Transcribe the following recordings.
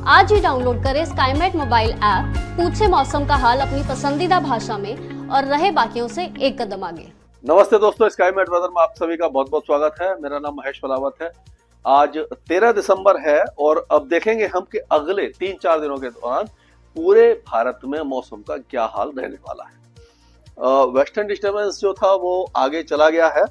आज ही डाउनलोड करें Skymet mobile app, पूछे मौसम का हाल अपनी पसंदीदा भाषा में और रहे बाकियों से एक कदम आगे। नमस्ते दोस्तों, स्काईमेट वेदर में आप सभी का बहुत बहुत स्वागत है। मेरा नाम महेश फलावत है। आज 13 दिसंबर है और अब देखेंगे हम कि अगले 3-4 दिनों के दौरान पूरे भारत में मौसम का क्या हाल रहने वाला है। वेस्टर्न डिस्टर्बेंस जो था वो आगे चला गया है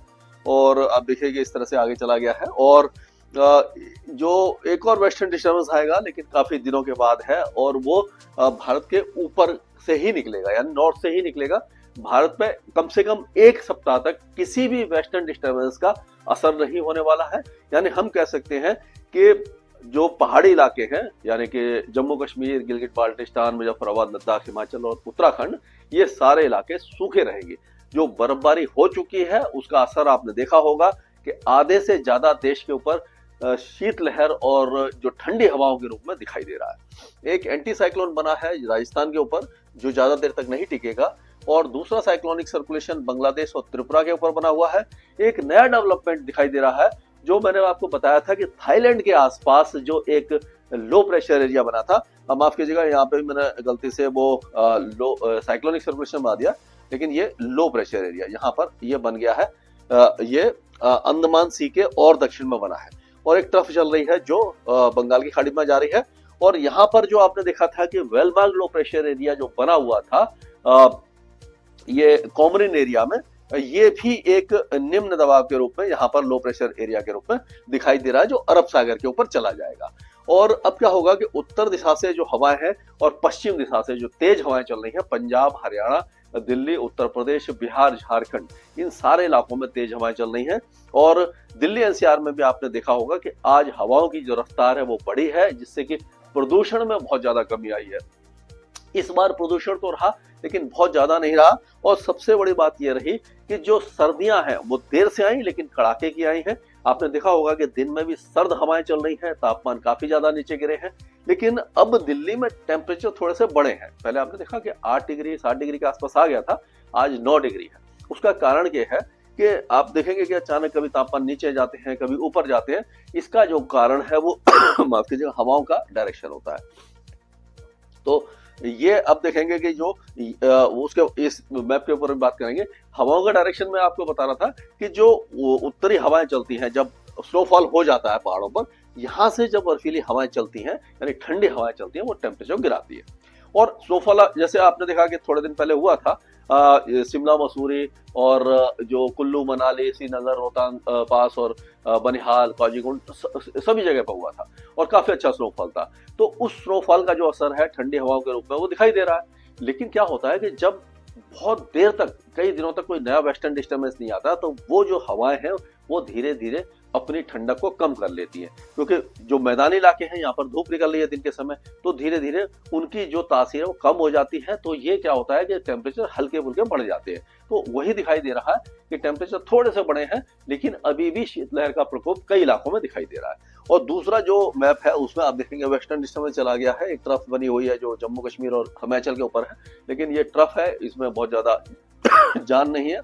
और आप देखिए इस तरह से आगे चला गया है और जो एक और वेस्टर्न डिस्टर्बेंस आएगा लेकिन काफी दिनों के बाद है और वो भारत के ऊपर से ही निकलेगा, यानी नॉर्थ से ही निकलेगा। भारत पे कम से कम एक सप्ताह तक किसी भी वेस्टर्न डिस्टर्बेंस का असर नहीं होने वाला है। यानी हम कह सकते हैं कि जो पहाड़ी इलाके हैं, यानी कि जम्मू कश्मीर, गिलगित बाल्टिस्तान, मुजफ्फराबाद, लद्दाख, हिमाचल और उत्तराखंड, ये सारे इलाके सूखे रहेंगे। जो बर्फबारी हो चुकी है उसका असर आपने देखा होगा कि आधे से ज्यादा देश के ऊपर शीतलहर और जो ठंडी हवाओं के रूप में दिखाई दे रहा है। एक एंटी साइक्लोन बना है राजस्थान के ऊपर जो ज्यादा देर तक नहीं टिकेगा और दूसरा साइक्लोनिक सर्कुलेशन बांग्लादेश और त्रिपुरा के ऊपर बना हुआ है। एक नया डेवलपमेंट दिखाई दे रहा है जो मैंने आपको बताया था कि थाईलैंड के आसपास जो एक लो प्रेशर एरिया बना था, माफ कीजिएगा यहाँ पे मैंने गलती से वो लो साइक्लोनिक सर्कुलेशन बना दिया, लेकिन ये लो प्रेशर एरिया यहाँ पर ये बन गया है। ये अंडमान सी के और दक्षिण में बना है और एक ट्रफ चल रही है जो बंगाल की खाड़ी में जा रही है। और यहाँ पर जो आपने देखा था कि वेलमार्ग लो प्रेशर एरिया जो बना हुआ था ये कोमरिन एरिया में, ये भी एक निम्न दबाव के रूप में यहाँ पर लो प्रेशर एरिया के रूप में दिखाई दे रहा है जो अरब सागर के ऊपर चला जाएगा। और अब क्या होगा कि उत्तर दिशा से जो हवाएं हैं और पश्चिम दिशा से जो तेज हवाएं चल रही हैं, पंजाब, हरियाणा, दिल्ली, उत्तर प्रदेश, बिहार, झारखंड, इन सारे इलाकों में तेज हवाएं चल रही हैं। और दिल्ली एनसीआर में भी आपने देखा होगा कि आज हवाओं की जो रफ्तार है वो बढ़ी है, जिससे कि प्रदूषण में बहुत ज्यादा कमी आई है। इस बार प्रदूषण तो रहा लेकिन बहुत ज्यादा नहीं रहा। और सबसे बड़ी बात यह रही कि जो सर्दियां हैं वो देर से आई लेकिन कड़ाके की आई हैं। आपने देखा होगा कि दिन में भी सर्द हवाएं चल रही हैं, तापमान काफी ज्यादा नीचे गिरे हैं, लेकिन अब दिल्ली में टेम्परेचर थोड़े से बढ़े हैं। पहले आपने देखा कि 8 डिग्री 7 डिग्री के आसपास आ गया था, आज 9 डिग्री है। उसका कारण ये है कि आप देखेंगे कि अचानक कभी तापमान नीचे जाते हैं, कभी ऊपर जाते हैं। इसका जो कारण है वो माफ कीजिएगा हवाओं का डायरेक्शन होता है। तो ये अब देखेंगे कि जो उसके इस मैप के ऊपर बात करेंगे। हवाओं का डायरेक्शन में आपको बता रहा था कि जो उत्तरी हवाएं चलती हैं, जब स्नोफॉल हो जाता है पहाड़ों पर, यहाँ से जब बर्फीली हवाएं चलती हैं यानी ठंडी हवाएं चलती हैं, वो टेम्परेचर गिराती है। और स्नोफॉल जैसे आपने देखा कि थोड़े दिन पहले हुआ था शिमला, मसूरी और जो कुल्लू, मनाली, श्रीनगर, रोहतांग पास और बनिहाल, काजीकुंड, सभी जगह पर हुआ था और काफी अच्छा स्नोफॉल था। तो उस स्नोफॉल का जो असर है ठंडी हवाओं के रूप में वो दिखाई दे रहा है। लेकिन क्या होता है कि जब बहुत देर तक, कई दिनों तक कोई नया वेस्टर्न डिस्टर्बेंस नहीं आता तो वो जो हवाएं हैं वो धीरे धीरे अपनी ठंडक को कम कर लेती है, क्योंकि जो मैदानी इलाके हैं यहाँ पर धूप निकल रही है दिन के समय, तो धीरे धीरे उनकी जो तासीर है वो कम हो जाती है। तो ये क्या होता है कि टेम्परेचर हल्के फुल्के बढ़ जाते हैं। तो वही दिखाई दे रहा है कि टेम्परेचर थोड़े से बढ़े हैं लेकिन अभी भी शीतलहर का प्रकोप कई इलाकों में दिखाई दे रहा है। और दूसरा जो मैप है उसमें आप देखेंगे वेस्टर्न डिस्टर्बेंस चला गया है। एक ट्रफ बनी हुई है जो जम्मू कश्मीर और हिमाचल के ऊपर है, लेकिन ये ट्रफ है, इसमें बहुत ज्यादा जान नहीं है,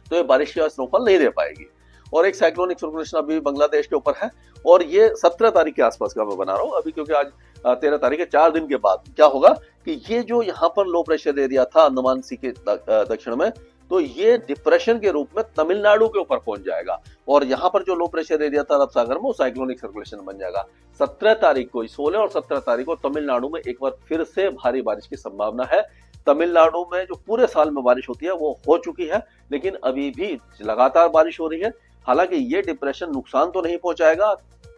तो ये बारिश का स्नोफॉल नहीं दे पाएगी। और एक साइक्लोनिक सर्कुलेशन अभी बांग्लादेश के ऊपर है और ये 17 तारीख के आसपास का मैं बना रहा हूँ अभी, क्योंकि आज 13 तारीख है। 4 दिन के बाद क्या होगा कि ये जो यहाँ पर लो प्रेशर एरिया था अंडमान सी के दक्षिण में, तो ये डिप्रेशन के रूप में तमिलनाडु के ऊपर पहुंच जाएगा और यहाँ पर जो लो प्रेशर एरिया था अरब सागर में वो साइक्लोनिक सर्कुलेशन बन जाएगा। 17 तारीख को, 16 और 17 तारीख को तमिलनाडु में एक बार फिर से भारी बारिश की संभावना है। तमिलनाडु में जो पूरे साल में बारिश होती है वो हो चुकी है, लेकिन अभी भी लगातार बारिश हो रही है। हालांकि ये डिप्रेशन नुकसान तो नहीं पहुंचाएगा,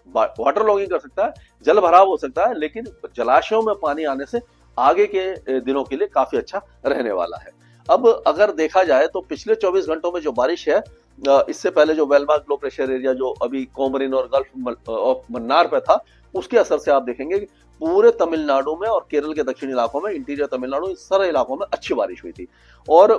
वाटर लॉगिंग कर सकता है, जल भराव हो सकता है, लेकिन जलाशयों में पानी आने से आगे के दिनों के लिए काफी अच्छा रहने वाला है। अब अगर देखा जाए तो पिछले 24 घंटों में जो बारिश है, इससे पहले जो वेलमार्ग लो प्रेशर एरिया जो अभी कोमरिन और गल्फ ऑफ मन्नार पे था, उसके असर से आप देखेंगे कि पूरे तमिलनाडु में और केरल के दक्षिणी इलाकों में, इंटीरियर तमिलनाडु, इन सारे इलाकों में अच्छी बारिश हुई थी। और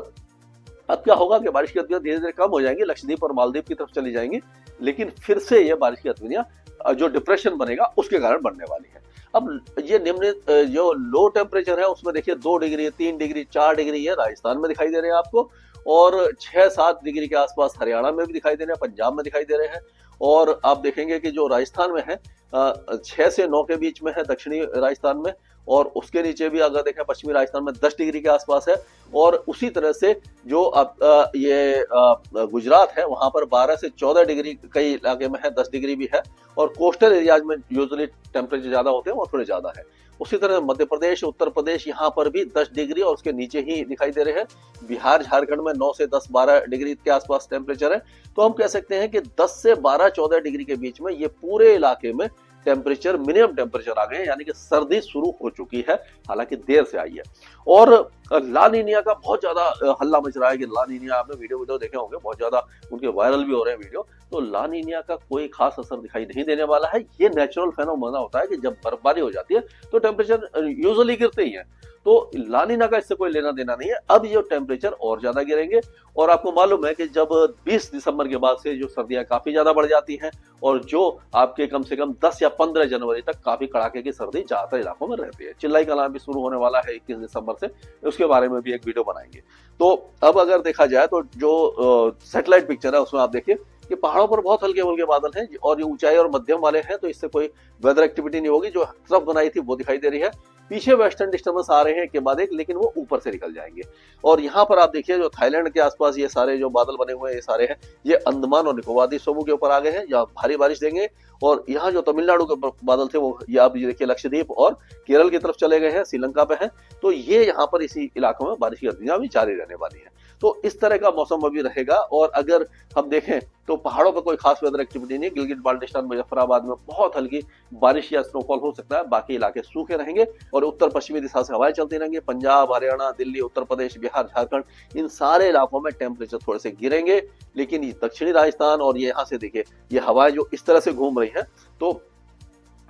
अब क्या होगा कि बारिश की गतिविधियां धीरे धीरे कम हो जाएंगी, लक्षद्वीप और मालदीव की तरफ चली जाएंगी, लेकिन फिर से ये बारिश की गतिविधियां जो डिप्रेशन बनेगा उसके कारण बढ़ने वाली है। अब ये निम्न जो लो टेम्परेचर है उसमें देखिए 2 डिग्री, 3 डिग्री, 4 डिग्री है राजस्थान में दिखाई दे रहे हैं आपको, और 6-7 डिग्री के आसपास हरियाणा में भी दिखाई दे रहे हैं, पंजाब में दिखाई दे रहे हैं। और आप देखेंगे कि जो राजस्थान में है 6 से 9 के बीच में है दक्षिणी राजस्थान में, और उसके नीचे भी अगर देखें पश्चिमी राजस्थान में 10 डिग्री के आसपास है। और उसी तरह से जो अब ये गुजरात है वहां पर 12 से 14 डिग्री कई इलाके में है, 10 डिग्री भी है। और कोस्टल एरियाज में यूजुअली टेम्परेचर ज्यादा होते हैं, वो थोड़े ज्यादा है। उसी तरह मध्य प्रदेश, उत्तर प्रदेश, यहाँ पर भी 10 डिग्री और उसके नीचे ही दिखाई दे रहे हैं। बिहार, झारखंड में 9 से 10-12 डिग्री के आसपास टेम्परेचर है। तो हम कह सकते हैं कि 10 से 12-14 डिग्री के बीच में ये पूरे इलाके में टेम्परेचर, मिनिमम टेम्परेचर आ गए हैं, यानी कि सर्दी शुरू हो चुकी है, हालांकि देर से आई है। और ला नीनिया का बहुत ज्यादा हल्ला मच रहा है कि ला नीनिया, आपने वीडियो देखे होंगे, बहुत ज्यादा उनके वायरल भी हो रहे हैं वीडियो। तो ला नीनिया का कोई खास असर दिखाई नहीं देने वाला है। ये नेचुरल फेनोमेना होता है कि जब बर्फबारी हो जाती है तो टेम्परेचर यूजुअली गिरते ही है। तो ला नीना का इससे कोई लेना देना नहीं है। अब ये टेम्परेचर और ज्यादा गिरेंगे, और आपको मालूम है कि जब 20 दिसंबर के बाद से जो सर्दियां काफी ज्यादा बढ़ जाती हैं, और जो आपके कम से कम 10 या 15 जनवरी तक काफी कड़ाके की सर्दी ज्यादातर इलाकों में रहती है। चिल्लाई कलां भी शुरू होने वाला है 21 दिसंबर से, उसके बारे में भी एक वीडियो बनाएंगे। तो अब अगर देखा जाए तो जो सैटेलाइट पिक्चर है उसमें आप देखिए कि पहाड़ों पर बहुत हल्के हल्के बादल हैं, और ये ऊंचाई और मध्यम वाले हैं, तो इससे कोई वेदर एक्टिविटी नहीं होगी। जो ट्रफ बनाई थी वो दिखाई दे रही है। पीछे वेस्टर्न डिस्टर्बेंस आ रहे हैं के बाद एक, लेकिन वो ऊपर से निकल जाएंगे। और यहाँ पर आप देखिए जो थाईलैंड के आसपास ये सारे जो बादल बने हुए हैं, ये सारे हैं, ये अंडमान और निकोबार द्वीप समूह के ऊपर आ गए हैं, यहाँ भारी बारिश देंगे। और यहाँ जो तमिलनाडु के बादल थे वो ये आप देखिए लक्षद्वीप और केरल की तरफ चले गए हैं, श्रीलंका पे हैं। तो ये यहाँ पर इसी इलाकों में बारिश की गतिविधियां भी जारी रहने वाली है। तो इस तरह का मौसम अभी रहेगा। और अगर हम देखें तो पहाड़ों पर कोई खास वेदर एक्टिविटी नहीं। गिलगित बाल्टिस्तान, मुजफ्फराबाद में बहुत हल्की बारिश या स्नोफॉल हो सकता है, बाकी इलाके सूखे रहेंगे और उत्तर पश्चिमी दिशा से हवाएं चलती रहेंगी। पंजाब, हरियाणा, दिल्ली, उत्तर प्रदेश, बिहार, झारखंड, इन सारे इलाकों में टेम्परेचर थोड़े से गिरेंगे। लेकिन दक्षिणी राजस्थान और ये यहाँ से देखिए ये हवाएं जो इस तरह से घूम रही हैं, तो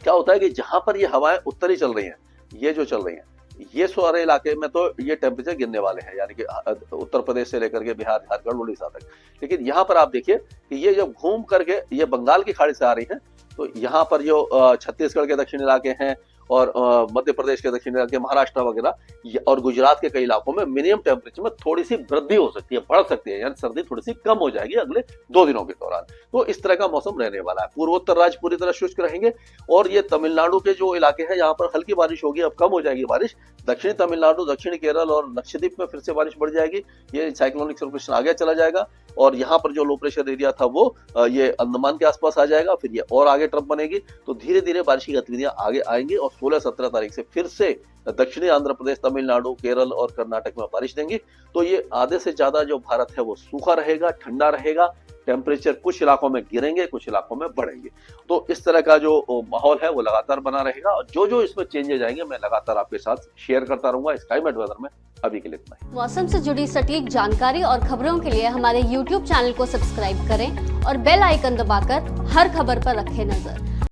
क्या होता है कि जहां पर ये हवाएं उत्तरी चल रही हैं, ये जो चल रही हैं, ये सारे इलाके में तो ये टेम्परेचर गिरने वाले हैं, यानी कि उत्तर प्रदेश से लेकर के बिहार, झारखंड, उड़ीसा तक। लेकिन यहाँ पर आप देखिए कि ये जब घूम करके ये बंगाल की खाड़ी से आ रही हैं, तो यहाँ पर जो छत्तीसगढ़ के दक्षिण इलाके हैं और मध्य प्रदेश के दक्षिण इलाके, महाराष्ट्र वगैरह और गुजरात के कई इलाकों में मिनिमम टेम्परेचर में थोड़ी सी वृद्धि हो सकती है, बढ़ सकती है, यानी सर्दी थोड़ी सी कम हो जाएगी अगले 2 दिनों के दौरान। तो इस तरह का मौसम रहने वाला है। पूर्वोत्तर राज्य पूरी तरह शुष्क रहेंगे, और ये तमिलनाडु के जो इलाके हैं यहाँ पर हल्की बारिश होगी, अब कम हो जाएगी बारिश। दक्षिणी तमिलनाडु, दक्षिणी केरल और लक्षद्वीप में फिर से बारिश बढ़ जाएगी। ये साइक्लोनिक सर्कुलेशन आगे चला जाएगा, और यहाँ पर जो लो प्रेशर एरिया था वो ये अंडमान के आसपास आ जाएगा, फिर ये और आगे ट्रफ बनेगी। तो धीरे धीरे बारिश की गतिविधियां आगे आएंगी, और 16-17 तारीख से फिर से दक्षिणी आंध्र प्रदेश, तमिलनाडु, केरल और कर्नाटक में बारिश देंगी। तो ये आधे से ज्यादा जो भारत है वो सूखा रहेगा, ठंडा रहेगा। टेम्परेचर कुछ इलाकों में गिरेंगे, कुछ इलाकों में बढ़ेंगे। तो इस तरह का जो माहौल है वो लगातार बना रहेगा, और जो जो इसमें चेंजेस आएंगे मैं लगातार आपके साथ शेयर करता रहूंगा स्काईमेट वेदर में। अभी के लिए इतना ही। मौसम से जुड़ी सटीक जानकारी और खबरों के लिए हमारे YouTube चैनल को सब्सक्राइब करें और बेल आइकन दबाकर हर खबर पर रखें नजर।